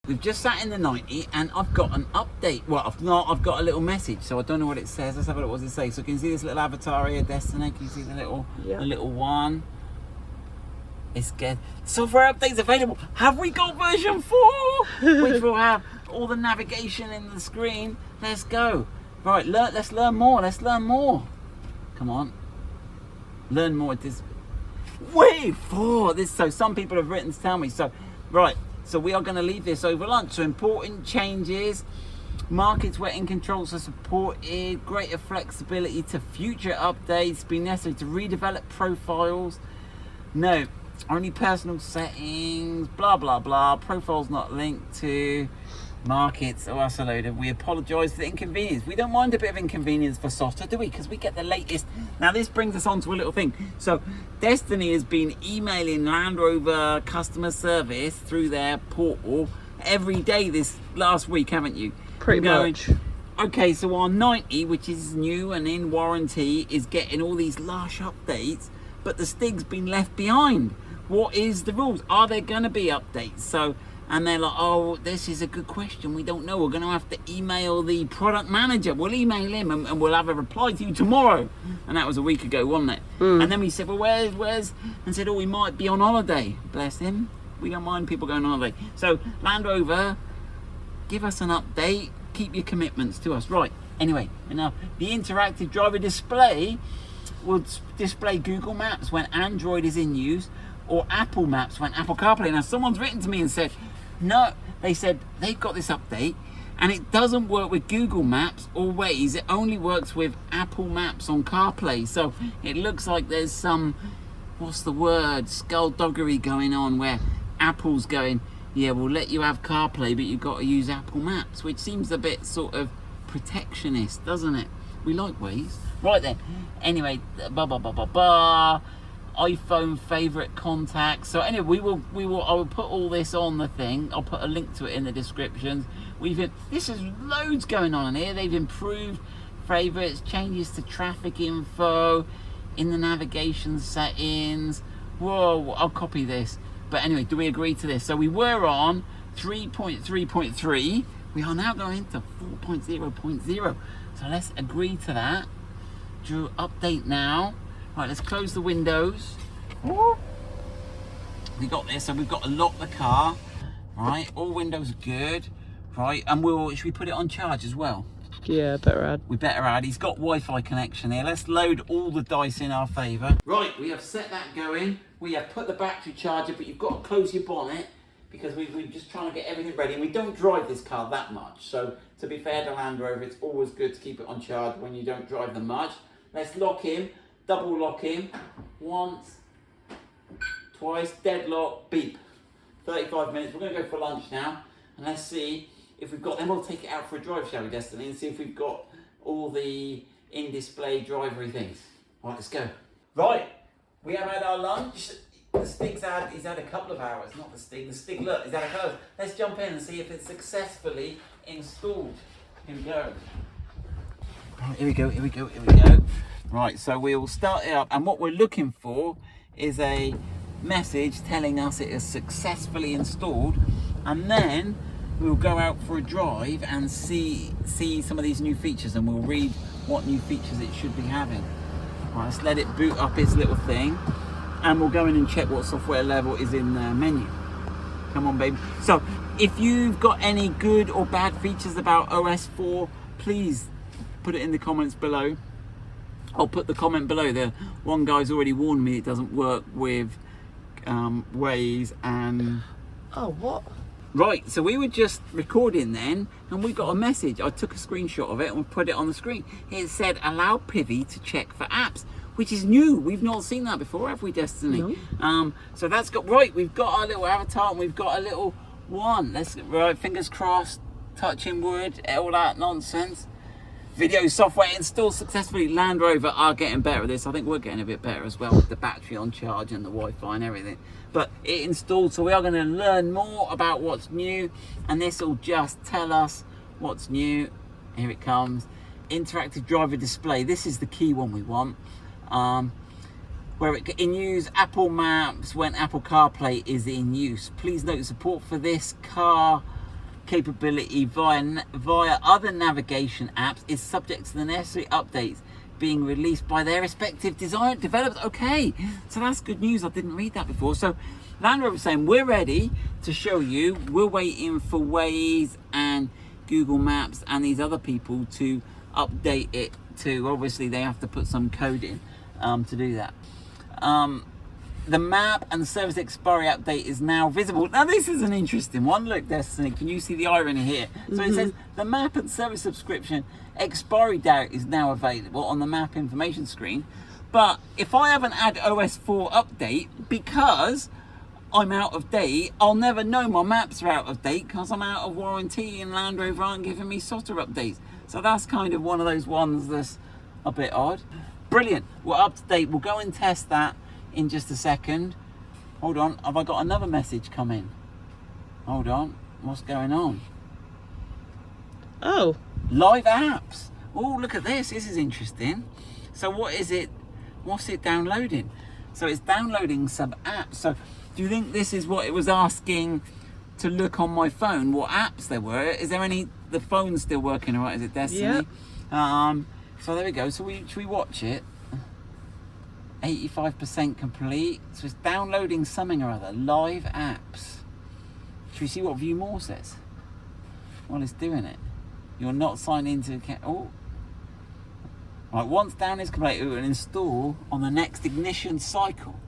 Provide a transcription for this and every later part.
We've just sat in the 90 and I've got an update. Well, I've got a little message, so I don't know what it says. Let's have a look. What does it say? So can you see this little avatar here, Destiny? Can you see the little one? It's good. Software updates available. Have we got version 4? Which will have all the navigation in the screen. Let's go. Right, let's learn more. Let's learn more. Come on. Learn more. Wait for this. So some people have written to tell me. So, right. So we are going to leave this over lunch. So important changes, markets where InControls are supported, greater flexibility to future updates, be necessary to redevelop profiles. No, only personal settings, blah, blah, blah. Profiles not linked to markets. Oh, that's a load of. We apologise for the inconvenience. We don't mind a bit of inconvenience for SOTA, do we? Because we get the latest. Now this brings us on to a little thing. So Destiny has been emailing Land Rover customer service through their portal every day this last week, haven't you? Pretty much. Okay, so our 90, which is new and in warranty, is getting all these lush updates, but the Stig's been left behind. What is the rules? Are there going to be updates? So, and they're like, oh, this is a good question. We don't know. We're going to have to email the product manager. We'll email him and we'll have a reply to you tomorrow. And that was a week ago, wasn't it? And then we said, well, where's? And said, oh, we might be on holiday. Bless him. We don't mind people going on holiday. So, Land Rover, give us an update. Keep your commitments to us. Right. Anyway, now the interactive driver display will display Google Maps when Android is in use, or Apple Maps when Apple CarPlay. Now, someone's written to me and said, no, they said they've got this update and it doesn't work with Google Maps or WAZE. It only works with Apple Maps on CarPlay. So it looks like there's some, what's the word, skullduggery going on where Apple's going, yeah, we'll let you have CarPlay, but you've got to use Apple Maps, which seems a bit sort of protectionist, doesn't it? We like WAZE. Right then. Anyway, iPhone favorite contacts. So anyway, I will put all this on the thing. I'll put a link to it in the descriptions. This is loads going on in here. They've improved favorites, changes to traffic info in the navigation settings. Whoa, I'll copy this. But anyway, do we agree to this? So we were on 3.3.3. We are now going to 4.0.0. So let's agree to that. Drew, update now. Right, let's close the windows. We got this, so we've got to lock the car. Right, all windows are good. Right, and should we put it on charge as well? Yeah, better add. We better add. He's got Wi-Fi connection here. Let's load all the dice in our favour. Right, we have set that going. We have put the battery charger, but you've got to close your bonnet because we're just trying to get everything ready. And we don't drive this car that much. So to be fair to Land Rover, it's always good to keep it on charge when you don't drive them much. Let's lock him. Double lock him, once, twice, deadlock, beep. 35 minutes, we're going to go for lunch now, and let's see if we've got, then we'll take it out for a drive, shall we, Destiny, and see if we've got all the in-display drivery things. Right, let's go. Right, we have had our lunch. The Stig's he's had a couple of hours, not the Stig, look, he's had a couple of hours. Let's jump in and see if it's successfully installed. Here we go. Right, here we go. Right, so we'll start it up, and what we're looking for is a message telling us it is successfully installed, and then we'll go out for a drive and see some of these new features, and we'll read what new features it should be having. Right, let's let it boot up its little thing, and we'll go in and check what software level is in the menu. Come on, baby. So, if you've got any good or bad features about OS 4, please put it in the comments below. I'll put the comment below there. One guy's already warned me it doesn't work with WAZE and... Oh, what? Right, so we were just recording then, and we got a message. I took a screenshot of it and we put it on the screen. It said, allow PIVI to check for apps, which is new. We've not seen that before, have we, Destiny? No. So that's got, right, we've got our little avatar and we've got a little one. Let's, right, fingers crossed, touching wood, all that nonsense. Video software installed successfully. Land Rover are getting better at this. I think we're getting a bit better as well with the battery on charge and the Wi-Fi and everything. But it installed, so we are going to learn more about what's new, and this will just tell us what's new. Here it comes. Interactive driver display. This is the key one we want. Where it can use Apple Maps when Apple CarPlay is in use. Please note support for this car capability via other navigation apps is subject to the necessary updates being released by their respective developers. Okay, so that's good news. I didn't read that before. So Land Rover saying we're ready to show you. We're waiting for WAZE and Google Maps and these other people to update it to. Obviously they have to put some code in to do that. The map and the service expiry update is now visible. Now this is an interesting one. Look, Destiny, can you see the irony here? So it says the map and service subscription expiry date is now available on the map information screen. But if I haven't had OS 4 update because I'm out of date, I'll never know my maps are out of date because I'm out of warranty and Land Rover aren't giving me SOTA updates. So that's kind of one of those ones that's a bit odd. Brilliant, we're up to date. We'll go and test that in just a second. Hold on, have I got another message come in? Hold on, what's going on? Oh. Live apps. Oh, look at this, this is interesting. So what is it, what's it downloading? So it's downloading some apps. So do you think this is what it was asking to look on my phone, what apps there were? Is there any, the phone's still working all right, is it, Destiny? Yep. So there we go, so should we watch it? 85% complete. So it's downloading something or other. Live apps. Should we see what View More says? Well, it's doing it. You're not signed into account. Oh. Right, once down is complete, it will install on the next ignition cycle.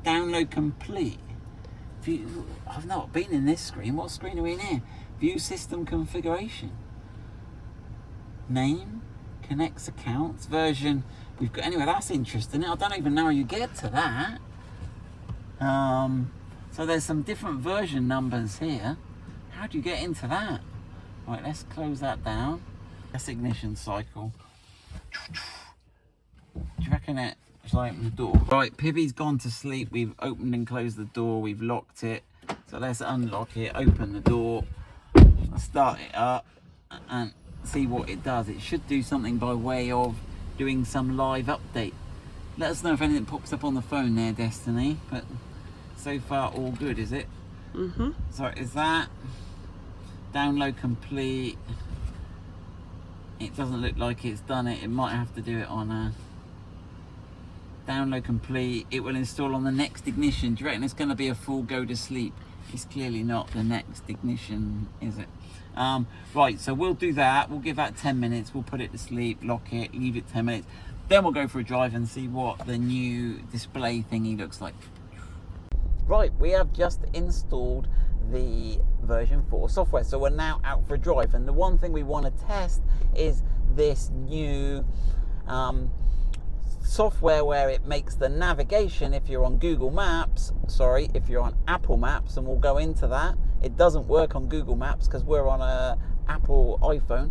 Download complete. I've not been in this screen. What screen are we in here? View system configuration. Name. Connects accounts. Version. We've got, anyway, that's interesting. I don't even know how you get to that. So there's some different version numbers here. How do you get into that? Right, let's close that down. That's ignition cycle. Do you reckon it? Shall I open the door? Right, PIVI's gone to sleep. We've opened and closed the door. We've locked it. So let's unlock it, open the door, start it up and see what it does. It should do something by way of doing some live update. Let us know if anything pops up on the phone there, Destiny, but so far all good, is it? So is that download complete? It doesn't look like it's done it. It might have to do it on a download complete. It will install on the next ignition. Do you reckon it's going to be a full go to sleep? It's clearly not the next ignition, is it? Right, so we'll do that. We'll give that 10 minutes. We'll put it to sleep, lock it, leave it 10 minutes. Then we'll go for a drive and see what the new display thingy looks like. Right, we have just installed the version 4 software. So we're now out for a drive. And the one thing we want to test is this new software where it makes the navigation if you're on Google Maps, if you're on Apple Maps, and we'll go into that. It doesn't work on Google Maps because we're on a Apple iPhone,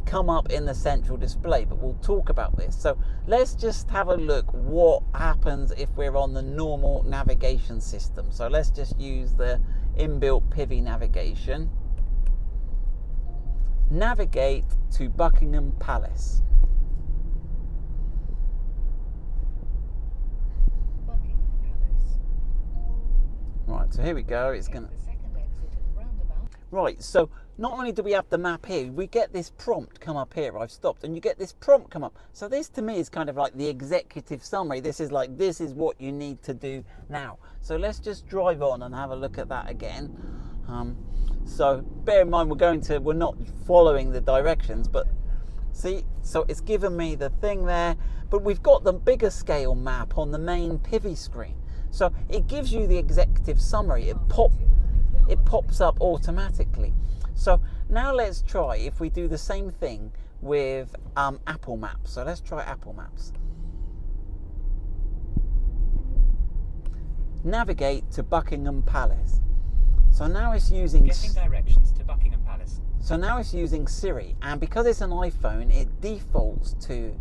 come up in the central display, but we'll talk about this. So let's just have a look what happens if we're on the normal navigation system. So let's just use the inbuilt PIVI navigation. Navigate to Buckingham Palace. Right, so here we go. It's gonna. Right, so not only do we have the map here, we get this prompt come up here. I've stopped, and you get this prompt come up. So this to me is kind of like the executive summary. This is like, this is what you need to do now. So let's just drive on and have a look at that again. So bear in mind we're not following the directions, but see, so it's given me the thing there, but we've got the bigger scale map on the main PIVI screen. So it gives you the executive summary. It pops up automatically. So now let's try if we do the same thing with Apple Maps. So let's try Apple Maps. Navigate to Buckingham Palace. So now it's using getting directions to Buckingham Palace. So now it's using Siri, and because it's an iPhone, it defaults to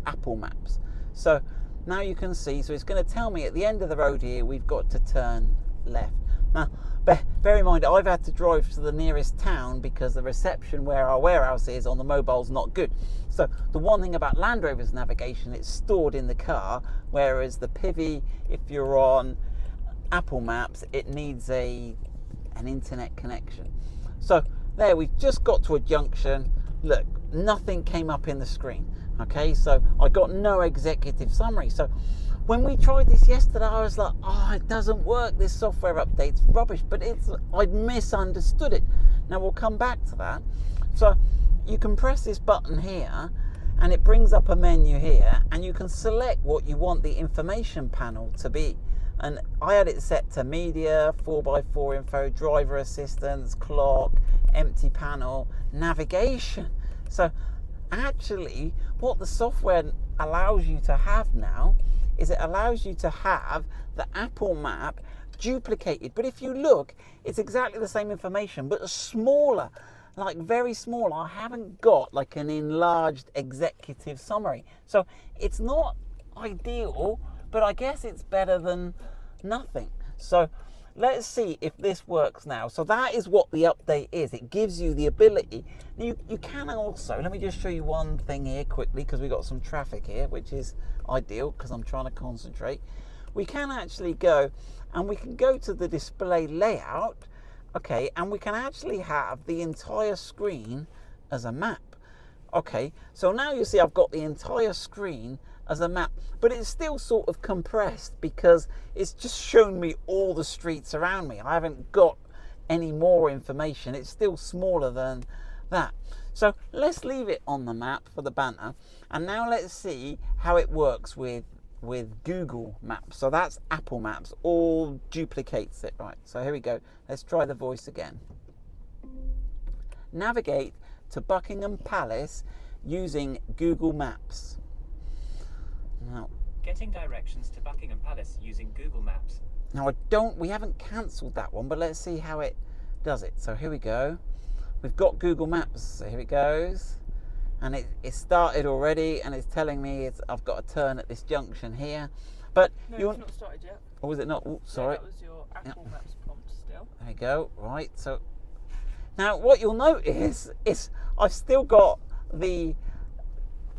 Apple Maps. So now you can see, so it's going to tell me at the end of the road here, we've got to turn left. Now, bear in mind, I've had to drive to the nearest town because the reception where our warehouse is on the mobile's not good. So the one thing about Land Rover's navigation, it's stored in the car, whereas the PIVI, if you're on Apple Maps, it needs a an internet connection. So there, we've just got to a junction. Look, nothing came up in the screen. Okay, so I got no executive summary. So when we tried this yesterday, I was like, oh, it doesn't work. This software update's rubbish, but I'd misunderstood it. Now we'll come back to that. So you can press this button here and it brings up a menu here, and you can select what you want the information panel to be. And I had it set to media, 4x4 info, driver assistance, clock, empty panel, navigation. So actually what the software allows you to have now is it allows you to have the Apple map duplicated. But if you look, it's exactly the same information, but smaller, like very small. I haven't got like an enlarged executive summary. So it's not ideal, but I guess it's better than nothing. So let's see if this works now. So that is what the update is. It gives you the ability. You can also, let me just show you one thing here quickly, because we've got some traffic here, which is ideal because I'm trying to concentrate. We can actually go and we can go to the display layout, okay, and we can actually have the entire screen as a map. Okay, so now you see I've got the entire screen as a map, but it's still sort of compressed because it's just shown me all the streets around me. I haven't got any more information. It's still smaller than that. So let's leave it on the map for the banter, and now let's see how it works with Google Maps. So that's Apple Maps, all duplicates it. Right, so here we go. Let's try the voice again. Navigate to Buckingham Palace using Google Maps. Now, Getting directions to Buckingham Palace using Google Maps. now we haven't cancelled that one, but let's see how it does it. So here we go. We've got Google Maps. So here it goes. And it started already, and it's telling me I've got to turn at this junction here. But No, it's not started yet. or was it not? Oops, sorry. No, that was your Apple Maps prompt still. There we go. Right. So now what you'll notice is I've still got the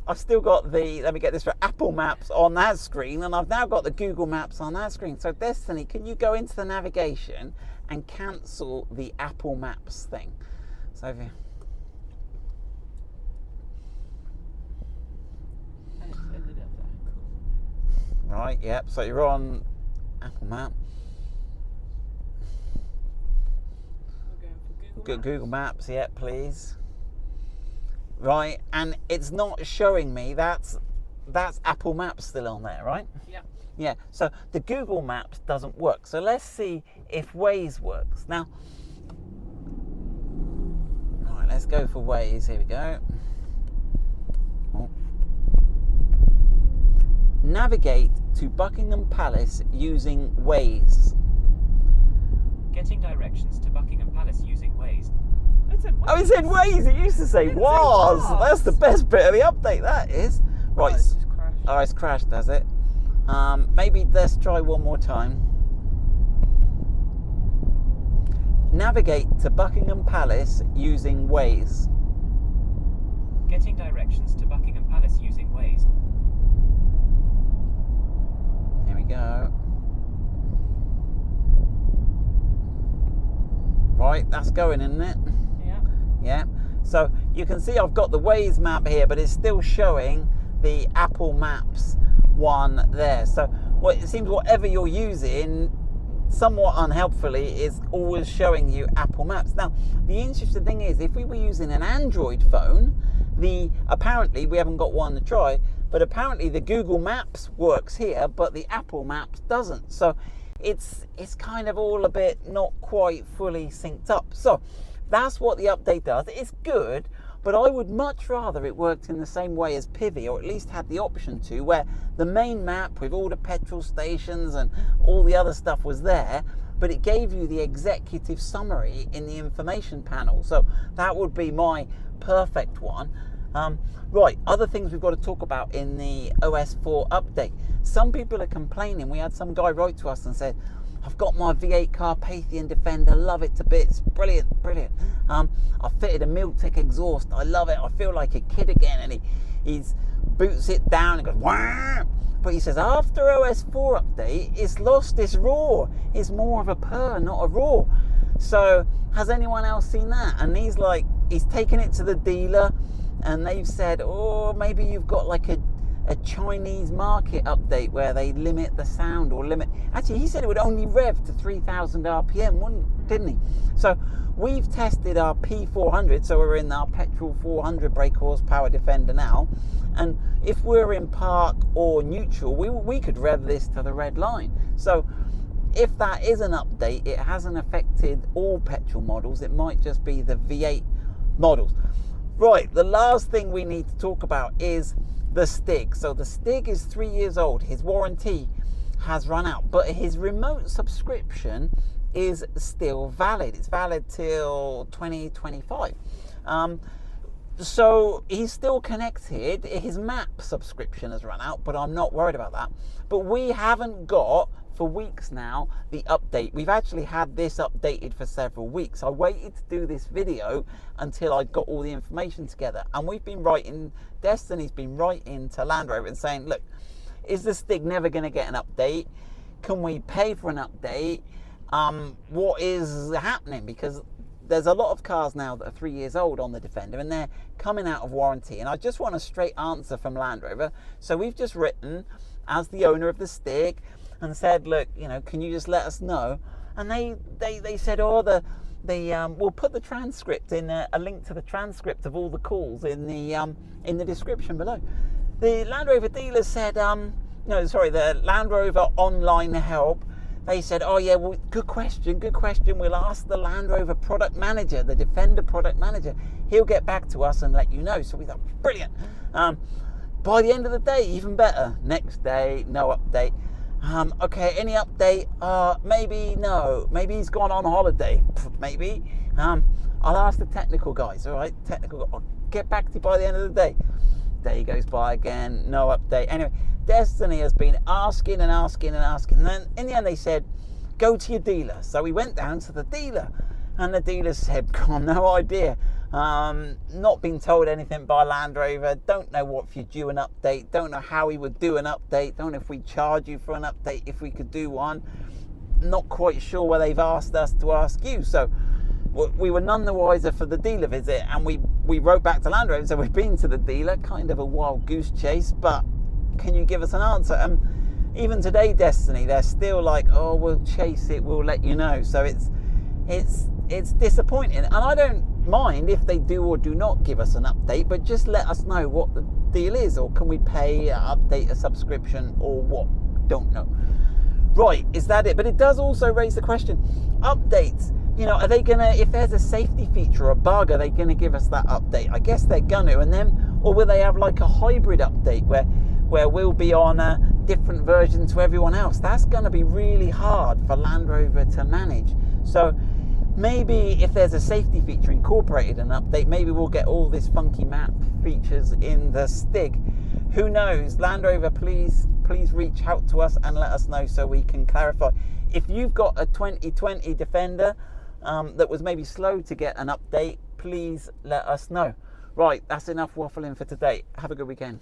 let me get this for Apple Maps on that screen, and I've now got the Google Maps on that screen. So Destiny, can you go into the navigation and cancel the Apple Maps thing? So if you, And it's ended up there. Cool. right, yep. So you're on Apple Map. We're going for Google Maps. Google Maps, yeah, please. Right, and it's not showing me that's Apple Maps still on there, right? Yeah. Yeah, so the Google Maps doesn't work. So let's see if WAZE works. Now, right, let's go for WAZE. Here we go. Oh. Navigate to Buckingham Palace using WAZE. Getting directions to Buckingham Palace using WAZE. It said Oh, it said WAZE. It used to say It didn't say WAZE. WAZE. That's the best bit of the update, that is. Right. it's just crashed. Oh, it's crashed, does it? Maybe let's try one more time. Navigate to Buckingham Palace using WAZE. Getting directions to Buckingham Palace using WAZE. Here we go. Right, that's going, isn't it? Yeah. Yeah. So you can see I've got the WAZE map here, but it's still showing the Apple Maps one there. So it seems whatever you're using, somewhat unhelpfully, is always showing you Apple Maps. Now, the interesting thing is, if we were using an Android phone, apparently we haven't got one to try, but apparently the Google Maps works here, but the Apple Maps doesn't. So it's kind of all a bit not quite fully synced up. So that's what the update does. It's good, but I would much rather it worked in the same way as PIVI, or at least had the option to, where the main map with all the petrol stations and all the other stuff was there, but it gave you the executive summary in the information panel. So that would be my perfect one. Right, other things we've got to talk about in the OS 4 update. Some people are complaining. We had some guy write to us and said, I've got my V8 Carpathian Defender, love it to bits, brilliant. I fitted a Miltech exhaust, I love it, I feel like a kid again. And he boots it down and goes, wah! But he says after OS 4 update, it's lost its roar. It's more of a purr, not a roar. So has anyone else seen that? And he's taken it to the dealer, and they've said, oh, maybe you've got like a Chinese market update where they limit the sound or limit. Actually, he said it would only rev to 3,000 RPM, didn't he? So we've tested our P400, so we're in our petrol 400 brake horsepower Defender now, and if we're in park or neutral, we could rev this to the red line. So if that is an update, it hasn't affected all petrol models. It might just be the V8 models. Right, the last thing we need to talk about is the Stig. So the Stig is 3 years old. His warranty has run out, but his remote subscription is still valid. It's valid till 2025. So he's still connected. His map subscription has run out, but I'm not worried about that. But we haven't got, for weeks now, the update. We've actually had this updated for several weeks. I waited to do this video until I got all the information together, and we've been writing, Destiny's been writing to Land Rover and saying, look, is the Stig never going to get an update? Can we pay for an update? What is happening? Because there's a lot of cars now that are 3 years old on the Defender, and they're coming out of warranty, and I just want a straight answer from Land Rover. So we've just written as the owner of the Stig and said, look, you know, can you just let us know? And they said, oh, we'll put the transcript in, a link to the transcript of all the calls in the description below. The Land Rover dealer said, the Land Rover online help, they said, oh yeah, well, good question, we'll ask the Land Rover product manager, the Defender product manager, he'll get back to us and let you know. So we thought, brilliant. By the end of the day, even better. Next day, no update. Okay, any update? Maybe no. Maybe he's gone on holiday. Maybe. I'll ask the technical guys. All right, I'll get back to you by the end of the day. Day goes by again, no update. Anyway, Destiny has been asking, and then in the end they said, go to your dealer. So we went down to the dealer, and the dealer said, God, no idea. Not been told anything by Land Rover. Don't know what if you do an update. Don't know how he would do an update. Don't know if we charge you for an update, if we could do one. Not quite sure where they've asked us to ask you. So we were none the wiser for the dealer visit, and we wrote back to Land Rover. So we've been to the dealer, kind of a wild goose chase, but can you give us an answer? And even today, Destiny, they're still like, oh, we'll chase it, we'll let you know. So it's disappointing, and I don't mind if they do or do not give us an update, but just let us know what the deal is, or can we pay, update a subscription, or what? Don't know. Right, is that it? But it does also raise the question, updates, you know, are they gonna, if there's a safety feature or a bug, are they gonna give us that update? I guess they're gonna, and then, or will they have like a hybrid update where we'll be on a different version to everyone else? That's gonna be really hard for Land Rover to manage. So maybe if there's a safety feature incorporated in an update, maybe we'll get all this funky map features in the Stig. Who knows? Land Rover, please reach out to us and let us know so we can clarify. If you've got a 2020 Defender that was maybe slow to get an update, please let us know. Right, that's enough waffling for today. Have a good weekend.